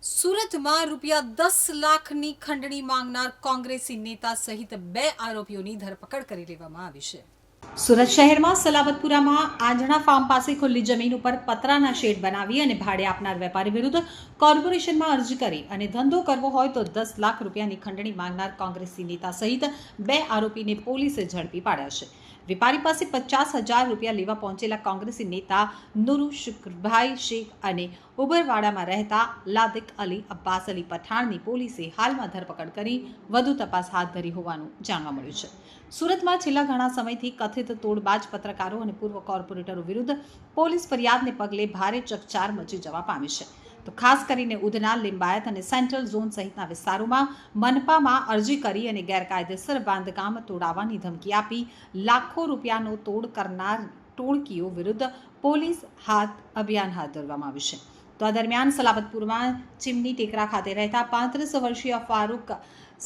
સુરતમાં ₹10 લાખની ખંડણી માંગનાર કોંગ્રેસી નેતા સહિત 2 આરોપીઓની ધરપકડ કરી લેવામાં આવી છે. સુરત શહેરમાં સલાબતપુરામાં આંજણા ફાર્મ પાસે ખુલ્લી જમીન ઉપર પતરાના શેડ બનાવી અને ભાડે આપનાર વેપારી વિરુદ્ધ કોર્પોરેશનમાં અરજી કરી અને ધંધો કરવો હોય તો ₹10 લાખ રૂપિયાની ખંડણી માંગનાર કોંગ્રેસી નેતા સહિત 2 આરોપીને પોલીસે ઝડપી પાડ્યા છે. વેપારી પાસે ₹50,000 લેવા પહોંચેલા કોંગ્રેસી નેતા નુરુ શુક્રભાઈ શેખ અને ઉબરવાડામાં રહેતા લાદિક અલી અબ્બાસ અલી પઠાણની પોલીસે હાલમાં ધરપકડ કરી વધુ તપાસ હાથ ધરી હોવાનું જાણવા મળ્યું છે. સુરતમાં છેલ્લા ઘણા સમયથી કથિત તોડબાજ પત્રકારો અને પૂર્વ કોર્પોરેટરો વિરુદ્ધ પોલીસ ફરિયાદને પગલે ભારે ચકચાર મચી જવા પામી છે. તો ખાસ કરીને ઉધના, લિંબાયત અને સેન્ટ્રલ ઝોન સહિતના વિસ્તારોમાં મનપામાં અરજી કરી અને ગેરકાયદેસર બાંધકામ તોડાવવાની ધમકી આપી લાખો રૂપિયાનો તોડ કરનાર ટોળકીઓ વિરુદ્ધ પોલીસ અભિયાન હાથ ધરવામાં આવ્યું છે. તો આ દરમિયાન સલાબતપુરમાં ચીમની ટેકરા ખાતે રહેતા 35 વર્ષીય ફારૂક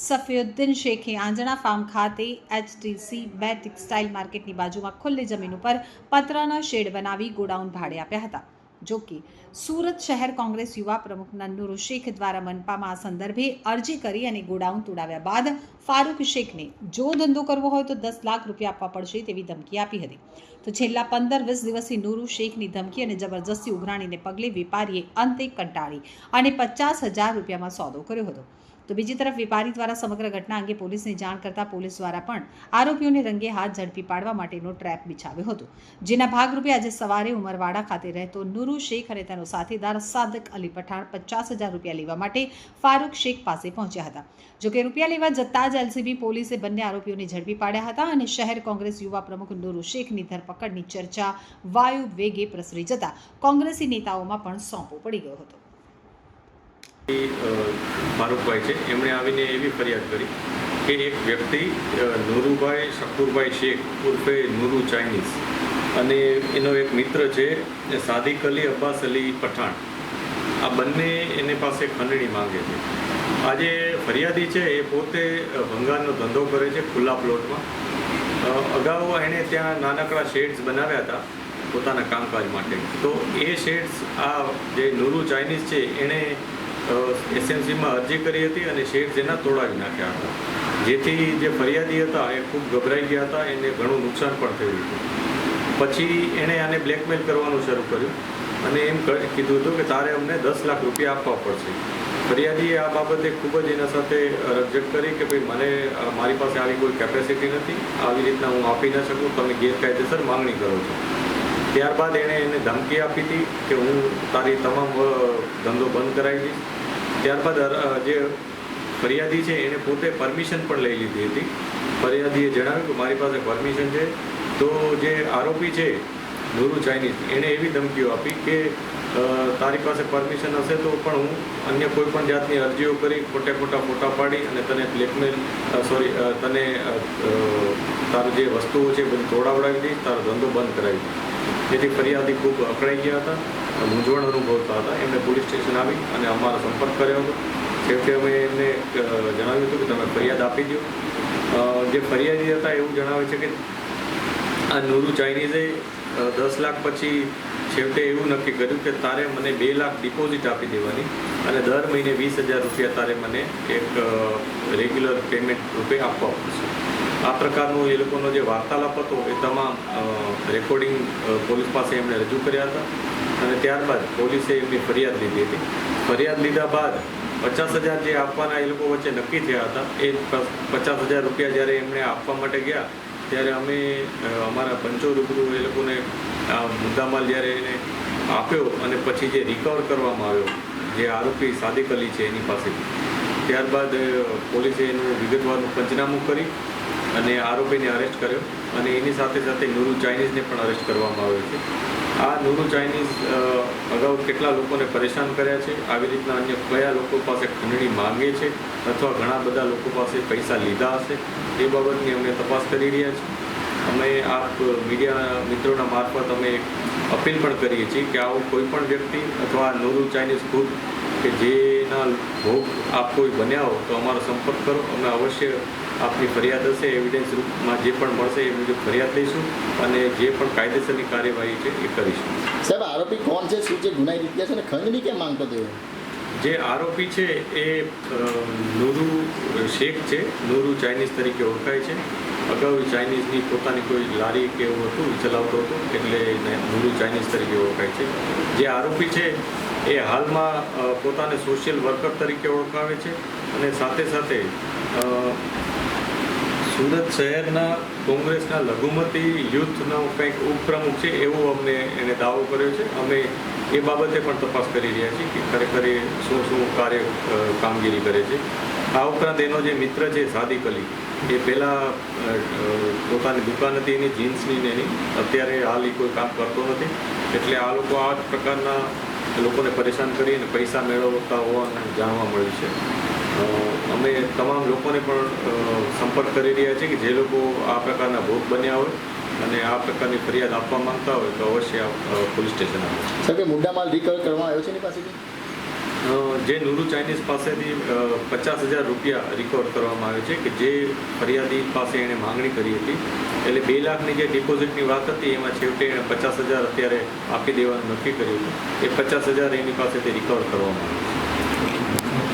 સફીઉદ્દીન શેખે આંજણા ફાર્મ ખાતે HTC 2 ટેક્સટાઇલ માર્કેટની બાજુમાં ખુલ્લી જમીન ઉપર પતરાના શેડ બનાવી ગોડાઉન ભાડે આપ્યા હતા. જો કે સુરત શહેર કોંગ્રેસ યુવા પ્રમુખ નન્નુરુ શેખ દ્વારા મનપામાં આ સંદર્ભે અરજી કરી અને ગોડાઉન તોડાવ્યા બાદ ફારૂક શેખને જો ધંધો કરવો હોય તો ₹10 લાખ આપવા પડશે તેવી ધમકી આપી હતી. તો છેલ્લા 15-20 દિવસથી નુરુ શેખની ધમકી અને જબરજસ્તી ઉઘરાણીને પગલે વેપારીએ અંતે કંટાળી અને ₹50,000 સોદો કર્યો હતો. તો બીજી તરફ વેપારી દ્વારા સમગ્ર ઘટના અંગે પોલીસને જાણ કરતા પોલીસ દ્વારા પણ આરોપીઓને રંગે હાથ ઝડપી પાડવા માટેનો ટ્રેપ બિછાવ્યો હતો. જેના ભાગરૂપે આજે સવારે ઉમરવાડા ખાતે રહેતો નુરુ શેખ અને તેનો સાથીદાર સાદક અલી પઠાણ ₹50,000 લેવા માટે ફારૂક શેખ પાસે પહોંચ્યા હતા. જોકે રૂપિયા લેવા જતા જ LCB પોલીસે બંને આરોપીઓને ઝડપી પાડ્યા હતા અને શહેર કોંગ્રેસ યુવા પ્રમુખ નુરુ શેખની ધરપકડની ચર્ચા વાયુ વેગે પ્રસરી જતા કોંગ્રેસી નેતાઓમાં પણ સોંપો પડી ગયો હતો. ફારૂકભાઈ છે, એમણે આવીને એવી ફરિયાદ કરી કે એક વ્યક્તિ નુરુભાઈ શકુરભાઈ શેખ ઉર્ફે નુરુ ચાઇનીઝ અને એનો એક મિત્ર છે સાદિક અલી અબ્બાસ અલી પઠાણ, આ બંને એને પાસે ખંડણી માંગે છે. આજે ફરિયાદી છે એ પોતે ભંગારનો ધંધો કરે છે ખુલ્લા પ્લોટમાં. અગાઉ એણે ત્યાં નાનકડા શેડ્સ બનાવ્યા હતા પોતાના કામકાજ માટે. તો એ શેડ્સ આ જે નુરુ ચાઇનીઝ છે એણે SMCમાં અરજી કરી હતી અને શેડ્સ એના તોડાવી નાખ્યા હતા, જેથી જે ફરિયાદી હતા એ ખૂબ ગભરાઈ ગયા હતા, એને ઘણું નુકસાન પણ થયું હતું. પછી એણે આને બ્લેકમેલ કરવાનું શરૂ કર્યું અને એમ કીધું હતું કે તારે અમને ₹10 લાખ આપવા પડશે. ફરિયાદીએ આ બાબતે ખૂબ જ એના સાથે રકઝક કરી કે ભાઈ મને મારી પાસે આવી કોઈ કેપેસિટી નથી, આવી રીતના હું આપી ન શકું, તમે ગેરકાયદેસર માંગણી કરો છો. ત્યારબાદ એણે એને ધમકી આપી હતી કે હું તારી તમામ ધંધો બંધ કરાવી દઈશ. ત્યારબાદ જે ફરિયાદી છે એને પોતે પરમિશન પણ લઈ લીધી હતી. ફરિયાદીએ જણાવ્યું કે મારી પાસે પરમિશન છે. તો જે આરોપી છે નુરુ ચાઇનીઝ એણે એવી ધમકીઓ આપી કે તારી પાસે પરમિશન હશે તો પણ હું અન્ય કોઈ પણ જાતની અરજીઓ કરી ખોટા ફોટા પાડી અને તને બ્લેકમેલ તને તારું જે વસ્તુઓ છે બધી તોડાવડાવી દઈશ, તારો ધંધો બંધ કરાવી દઈશ. જેથી ફરિયાદી ખૂબ અકળાઈ ગયા હતા, મૂંઝવણ અનુભવતા હતા. એમણે પોલીસ સ્ટેશન આવી અને અમારો સંપર્ક કર્યો હતો. છેવટે અમે એમને જણાવ્યું હતું કે તમે ફરિયાદ આપી દો. જે ફરિયાદી હતા એવું જણાવે છે કે આ નુરુ ચાઇનીઝે ₹10 લાખ પછી છેવટે એવું નક્કી કર્યું કે તારે મને ₹2 લાખ ડિપોઝિટ આપી દેવાની અને દર મહિને ₹20,000 તારે મને એક રેગ્યુલર પેમેન્ટ રૂપે આપવા પડશે. આ પ્રકારનો એ લોકોનો જે વાર્તાલાપ હતો એ તમામ રેકોર્ડિંગ પોલીસ પાસે એમણે રજૂ કર્યા હતા અને ત્યારબાદ પોલીસે એમની ફરિયાદ લીધી હતી. ફરિયાદ લીધા બાદ ₹50,000 જે આપવાના એ લોકો વચ્ચે નક્કી થયા હતા, એ ₹50,000 જ્યારે એમણે આપવા માટે ગયા ત્યારે અમે અમારા પંચો રૂબરૂ એ લોકોને મુદ્દામાલ જ્યારે એને આપ્યો અને પછી જે રિકવર કરવામાં આવ્યો જે આરોપી સાદિક અલી છે એની પાસેથી, ત્યારબાદ પોલીસે એનું વિગતવારનું પંચનામું કરી અને આરોપીને અરેસ્ટ કર્યો અને એની સાથે સાથે નુરુ ચાઇનીઝને પણ અરેસ્ટ કરવામાં આવ્યો છે. આ નુરુ ચાઇનીઝ અગાઉ કેટલા લોકોને પરેશાન કર્યા છે, આવી રીતના અન્ય કયા લોકો પાસે ખંડણી માંગે છે અથવા ઘણા બધા લોકો પાસે પૈસા લીધા હશે એ બાબતની અમે તપાસ કરી રહ્યા છીએ. અમે આપ મીડિયા મિત્રોના મારફત અમે અપીલ પણ કરીએ છીએ કે આવું કોઈ પણ વ્યક્તિ અથવા નુરુ ચાઇનીઝ ખુદ કે જેના ભોગ આપ કોઈ બન્યા હો તો અમારો સંપર્ક કરો. અમે અવશ્ય આપની ફરિયાદ હશે એવિડન્સ રૂપમાં જે પણ મળશે એ મુજબ ફરિયાદ લઈશું અને જે પણ કાયદેસરની કાર્યવાહી છે એ કરીશું. સાહેબ, આરોપી કોણ છે, શું છે, ગુનાહિત ઇતિહાસ અને ખંડણી કેમ માંગતો હતો? જે આરોપી છે એ નૂરુ શેખ છે, નૂરુ ચાઇનીઝ તરીકે ઓળખાય છે. અગાઉ ચાઇનીઝની પોતાની કોઈ લારી કે એવું હતું ચલાવતો હતો, એટલે એને નૂરુ ચાઇનીઝ તરીકે ઓળખાય છે. જે આરોપી છે એ હાલમાં પોતાને સોશિયલ વર્કર તરીકે ઓળખાવે છે અને સાથે સાથે સુરત શહેરના કોંગ્રેસના લઘુમતી યુથનો કંઈક ઉપપ્રમુખ છે એવો અમને એને દાવો કર્યો છે. અમે એ બાબતે પણ તપાસ કરી રહ્યા છીએ કે ખરેખર એ શું કામગીરી કરે છે. આ ઉપરાંત એનો જે મિત્ર છે સાદિક અલી, એ પહેલાં પોતાની દુકાન હતી એની જીન્સની ને એની, અત્યારે હાલ એ કોઈ કામ કરતો નથી. એટલે આ લોકો આ જ પ્રકારના લોકોને પરેશાન કરી અને પૈસા મેળવતા હોવાનું જાણવા મળ્યું છે. અમે તમામ લોકોને પણ સંપર્ક કરી રહ્યા છીએ કે જે લોકો આ પ્રકારના ભોગ બન્યા હોય અને આ પ્રકારની ફરિયાદ આપવા માંગતા હોય તો અવશ્ય પોલીસ સ્ટેશન આવે. સર, કે મુદ્દામાલ રિકવર કરવામાં આવ્યો છે એની પાસેથી? જે નૂરુ ચાઇનીઝ પાસેથી 50,000 રૂપિયા રિકવર કરવામાં આવે છે કે જે ફરિયાદી પાસે એણે માંગણી કરી હતી. એટલે 2 લાખની જે ડિપોઝિટની વાત હતી એમાં છેવટે એણે 50,000 અત્યારે આપી દેવાનું નક્કી કર્યું હતું. એ 50,000 એની પાસેથી રિકવર કરવામાં આવે છે.